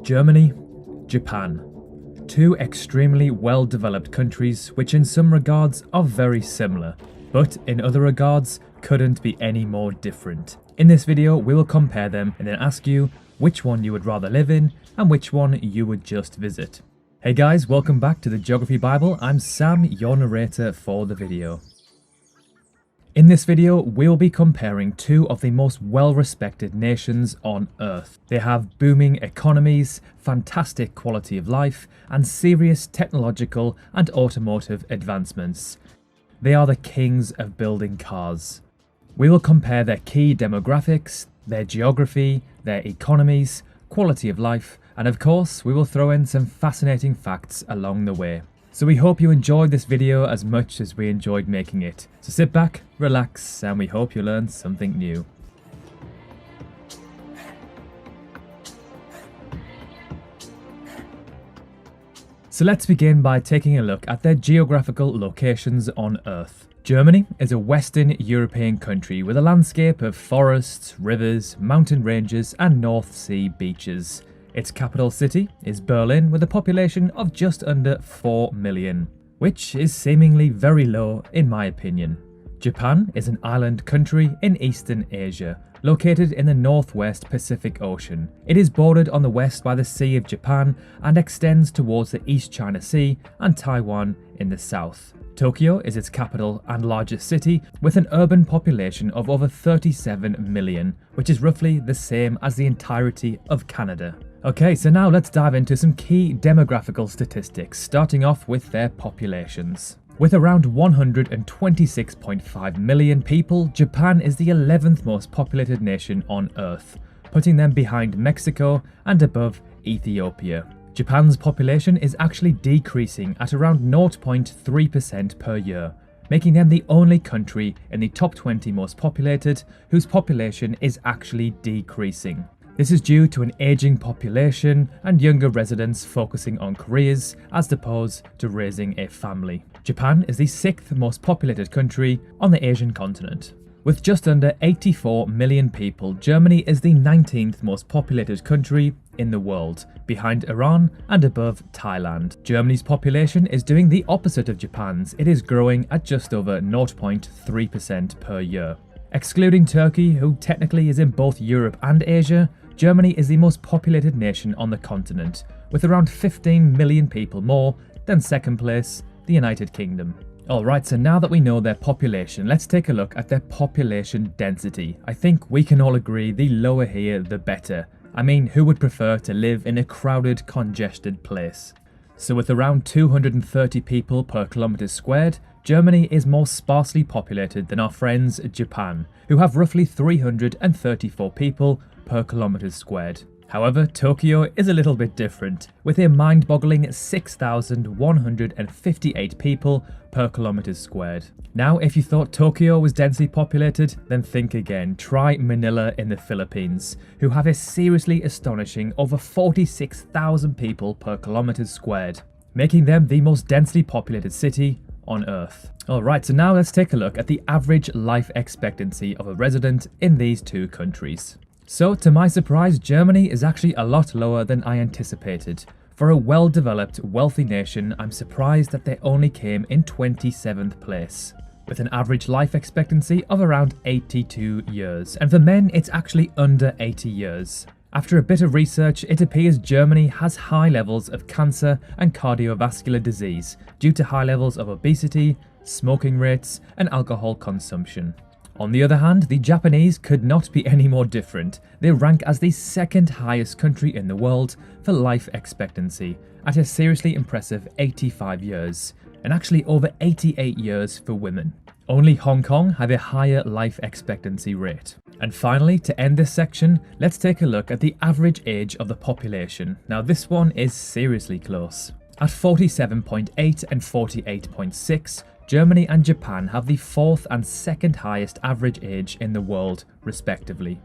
Germany, Japan. Two extremely well-developed countries which in some regards are very similar, but in other regards couldn't be any more different. In this video we will compare them and then ask you which one you would rather live in and which one you would just visit. Hey guys, welcome back to the Geography Bible. I'm Sam, your narrator for the video. In this video, we'll be comparing two of the most well-respected nations on Earth. They have booming economies, fantastic quality of life, and serious technological and automotive advancements. They are the kings of building cars. We will compare their key demographics, their geography, their economies, quality of life, and of course, we will throw in some fascinating facts along the way. So we hope you enjoyed this video as much as we enjoyed making it. So sit back, relax, and we hope you learned something new. So let's begin by taking a look at their geographical locations on Earth. Germany is a Western European country with a landscape of forests, rivers, mountain ranges, and North Sea beaches. Its capital city is Berlin with a population of just under 4 million, which is seemingly very low in my opinion. Japan is an island country in Eastern Asia, located in the northwest Pacific Ocean. It is bordered on the west by the Sea of Japan and extends towards the East China Sea and Taiwan in the south. Tokyo is its capital and largest city with an urban population of over 37 million, which is roughly the same as the entirety of Canada. Okay, so now let's dive into some key demographical statistics, starting off with their populations. With around 126.5 million people, Japan is the 11th most populated nation on Earth, putting them behind Mexico and above Ethiopia. Japan's population is actually decreasing at around 0.3% per year, making them the only country in the top 20 most populated whose population is actually decreasing. This is due to an aging population and younger residents focusing on careers as opposed to raising a family. Japan is the 6th most populated country on the Asian continent. With just under 84 million people, Germany is the 19th most populated country in the world, behind Iran and above Thailand. Germany's population is doing the opposite of Japan's. It is growing at just over 0.3% per year. Excluding Turkey, who technically is in both Europe and Asia, Germany is the most populated nation on the continent, with around 15 million people more than second place, the United Kingdom. Alright, so now that we know their population, let's take a look at their population density. I think we can all agree the lower here, the better. I mean, who would prefer to live in a crowded, congested place? So with around 230 people per kilometre squared, Germany is more sparsely populated than our friends Japan, who have roughly 334 people per kilometre squared. However, Tokyo is a little bit different, with a mind-boggling 6,158 people per kilometre squared. Now, if you thought Tokyo was densely populated, then think again. Try Manila in the Philippines, who have a seriously astonishing over 46,000 people per kilometre squared, making them the most densely populated city on Earth. Alright, so now let's take a look at the average life expectancy of a resident in these two countries. So, to my surprise, Germany is actually a lot lower than I anticipated. For a well-developed, wealthy nation, I'm surprised that they only came in 27th place, with an average life expectancy of around 82 years, and for men it's actually under 80 years. After a bit of research, it appears Germany has high levels of cancer and cardiovascular disease due to high levels of obesity, smoking rates, and alcohol consumption. On the other hand, the Japanese could not be any more different. They rank as the second highest country in the world for life expectancy, at a seriously impressive 85 years, and actually over 88 years for women. Only Hong Kong have a higher life expectancy rate. And finally, to end this section, let's take a look at the average age of the population. Now this one is seriously close. At 47.8 and 48.6, Germany and Japan have the 4th and 2nd highest average age in the world, respectively.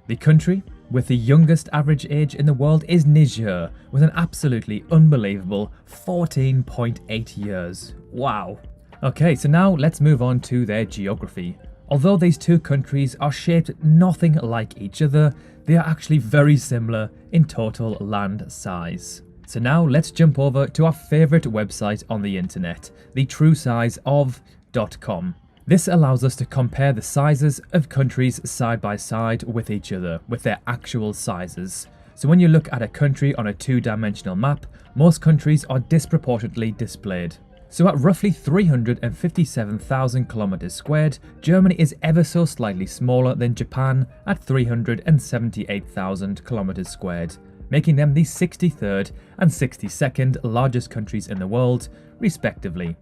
The country with the youngest average age in the world is Niger, with an absolutely unbelievable 14.8 years. Wow. Okay, so now let's move on to their geography. Although these two countries are shaped nothing like each other, they are actually very similar in total land size. So now let's jump over to our favourite website on the internet, the truesizeof.com. This allows us to compare the sizes of countries side by side with each other, with their actual sizes. So when you look at a country on a two-dimensional map, most countries are disproportionately displayed. So at roughly 357,000 kilometers squared, Germany is ever so slightly smaller than Japan at 378,000 kilometers squared, making them the 63rd and 62nd largest countries in the world, respectively.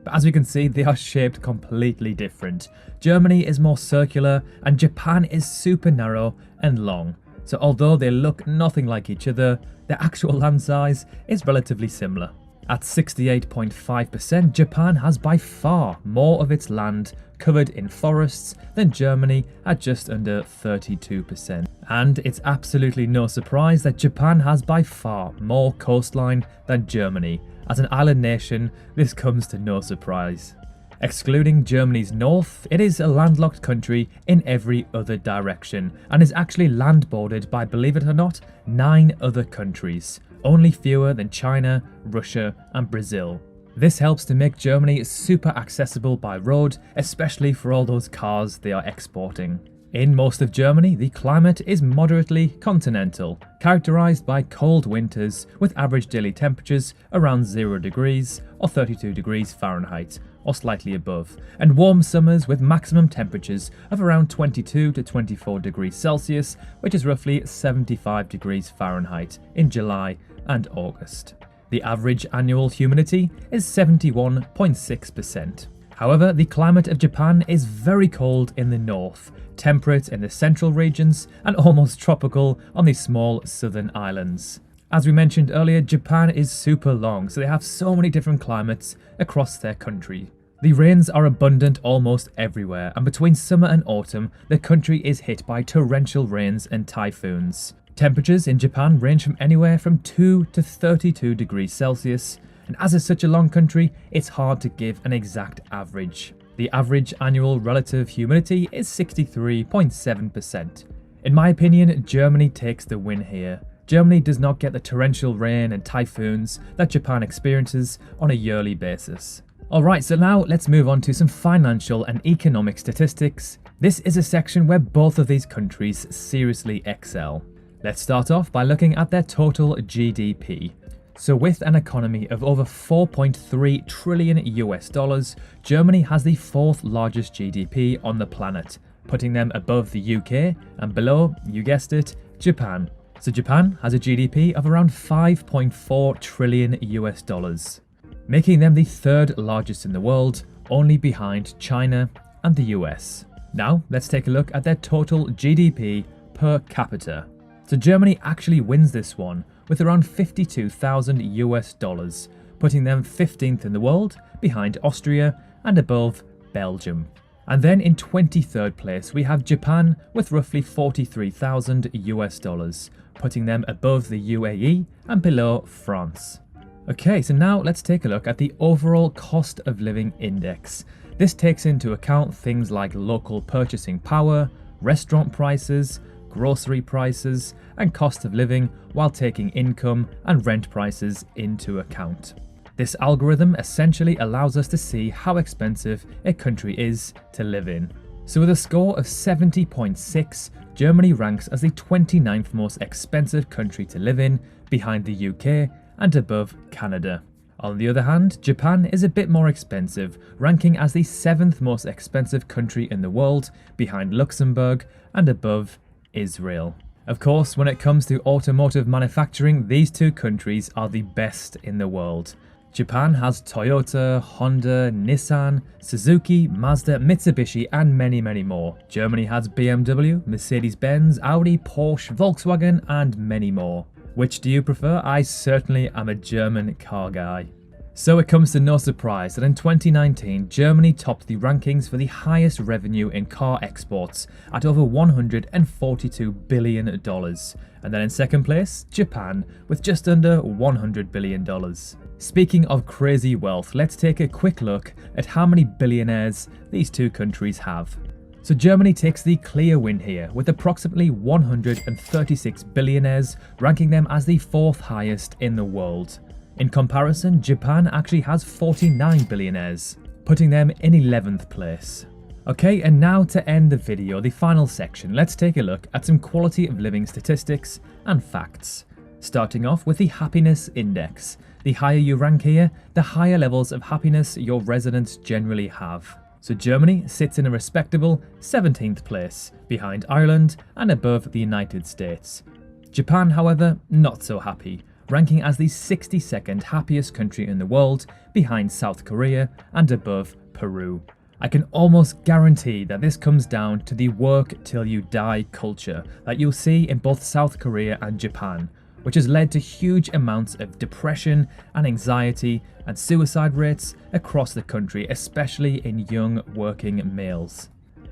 But as we can see, they are shaped completely different. Germany is more circular and Japan is super narrow and long. So although they look nothing like each other, their actual land size is relatively similar. At 68.5%, Japan has by far more of its land covered in forests than Germany at just under 32%. And it's absolutely no surprise that Japan has by far more coastline than Germany. As an island nation, this comes to no surprise. Excluding Germany's north, it is a landlocked country in every other direction and is actually land bordered by, believe it or not, 9 other countries, only fewer than China, Russia and Brazil. This helps to make Germany super accessible by road, especially for all those cars they are exporting. In most of Germany, the climate is moderately continental, characterised by cold winters with average daily temperatures around 0 degrees or 32 degrees Fahrenheit, or slightly above, and warm summers with maximum temperatures of around 22 to 24 degrees Celsius, which is roughly 75 degrees Fahrenheit in July and August. The average annual humidity is 71.6%. However, the climate of Japan is very cold in the north, temperate in the central regions, and almost tropical on the small southern islands. As we mentioned earlier, Japan is super long, so they have so many different climates across their country. The rains are abundant almost everywhere, and between summer and autumn, the country is hit by torrential rains and typhoons. Temperatures in Japan range from anywhere from 2 to 32 degrees Celsius, and as it's such a long country, it's hard to give an exact average. The average annual relative humidity is 63.7%. In my opinion, Germany takes the win here. Germany does not get the torrential rain and typhoons that Japan experiences on a yearly basis. Alright, so now let's move on to some financial and economic statistics. This is a section where both of these countries seriously excel. Let's start off by looking at their total GDP. So with an economy of over 4.3 trillion US dollars, Germany has the 4th largest GDP on the planet, putting them above the UK and below, you guessed it, Japan. So Japan has a GDP of around 5.4 trillion US dollars, making them the 3rd largest in the world, only behind China and the US. Now let's take a look at their total GDP per capita. So Germany actually wins this one with around 52,000 US dollars, putting them 15th in the world, behind Austria and above Belgium. And then in 23rd place we have Japan with roughly 43,000 US dollars, putting them above the UAE and below France. Okay, so now let's take a look at the overall cost of living index. This takes into account things like local purchasing power, restaurant prices, grocery prices, and cost of living, while taking income and rent prices into account. This algorithm essentially allows us to see how expensive a country is to live in. So with a score of 70.6, Germany ranks as the 29th most expensive country to live in, behind the UK and above Canada. On the other hand, Japan is a bit more expensive, ranking as the 7th most expensive country in the world, behind Luxembourg and above Israel. Of course, when it comes to automotive manufacturing, these two countries are the best in the world. Japan has Toyota, Honda, Nissan, Suzuki, Mazda, Mitsubishi and many more. Germany has BMW, Mercedes-Benz, Audi, Porsche, Volkswagen and many more. Which do you prefer? I certainly am a German car guy. So it comes to no surprise that in 2019, Germany topped the rankings for the highest revenue in car exports at over $142 billion. And then in second place, Japan with just under $100 billion. Speaking of crazy wealth, let's take a quick look at how many billionaires these two countries have. So Germany takes the clear win here, with approximately 136 billionaires, ranking them as the 4th highest in the world. In comparison, Japan actually has 49 billionaires, putting them in 11th place. Okay, and now to end the video, the final section, let's take a look at some quality of living statistics and facts. Starting off with the happiness index. The higher you rank here, the higher levels of happiness your residents generally have. So Germany sits in a respectable 17th place, behind Ireland and above the United States. Japan, however, not so happy, ranking as the 62nd happiest country in the world, behind South Korea and above Peru. I can almost guarantee that this comes down to the work till you die culture that you'll see in both South Korea and Japan, which has led to huge amounts of depression and anxiety and suicide rates across the country, especially in young working males.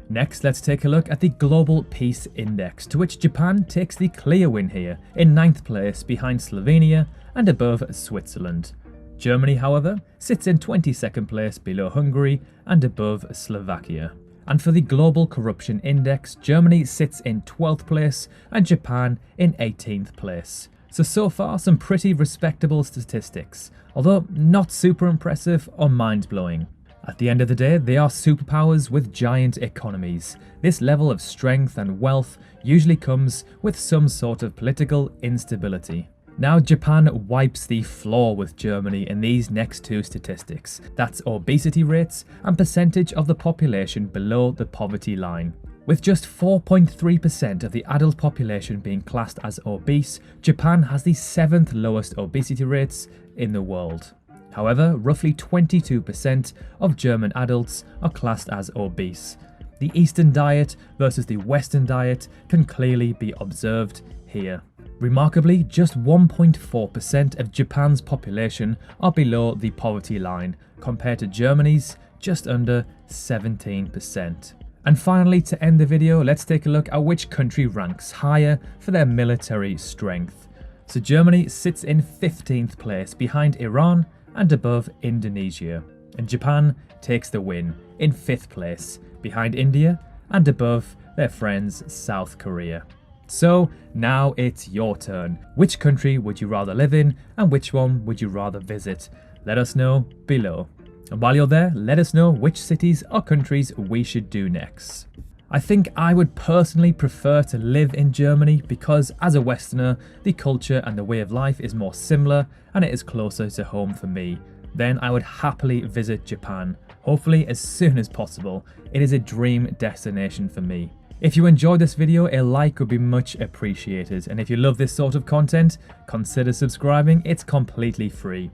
Next, let's take a look at the Global Peace Index, to which Japan takes the clear win here, in 9th place behind Slovenia and above Switzerland. Germany, however, sits in 22nd place below Hungary and above Slovakia. And for the Global Corruption Index, Germany sits in 12th place and Japan in 18th place. So far some pretty respectable statistics, although not super impressive or mind-blowing. At the end of the day, they are superpowers with giant economies. This level of strength and wealth usually comes with some sort of political instability. Now Japan wipes the floor with Germany in these next two statistics. That's obesity rates and percentage of the population below the poverty line. With just 4.3% of the adult population being classed as obese, Japan has the 7th lowest obesity rates in the world. However, roughly 22% of German adults are classed as obese. The Eastern diet versus the Western diet can clearly be observed here. Remarkably, just 1.4% of Japan's population are below the poverty line, compared to Germany's just under 17%. And finally, to end the video, let's take a look at which country ranks higher for their military strength. So Germany sits in 15th place behind Iran and above Indonesia. And Japan takes the win in 5th place behind India and above their friends South Korea. So now it's your turn. Which country would you rather live in and which one would you rather visit? Let us know below. And while you're there, let us know which cities or countries we should do next. I think I would personally prefer to live in Germany because as a Westerner, the culture and the way of life is more similar and it is closer to home for me. Then I would happily visit Japan, hopefully as soon as possible. It is a dream destination for me. If you enjoyed this video, a like would be much appreciated. And if you love this sort of content, consider subscribing, it's completely free.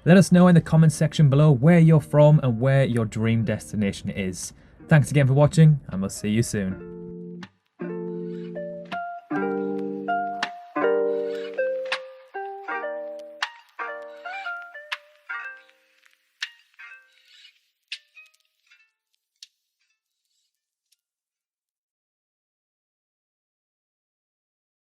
Let us know in the comments section below where you're from and where your dream destination is. Thanks again for watching, and we'll see you soon.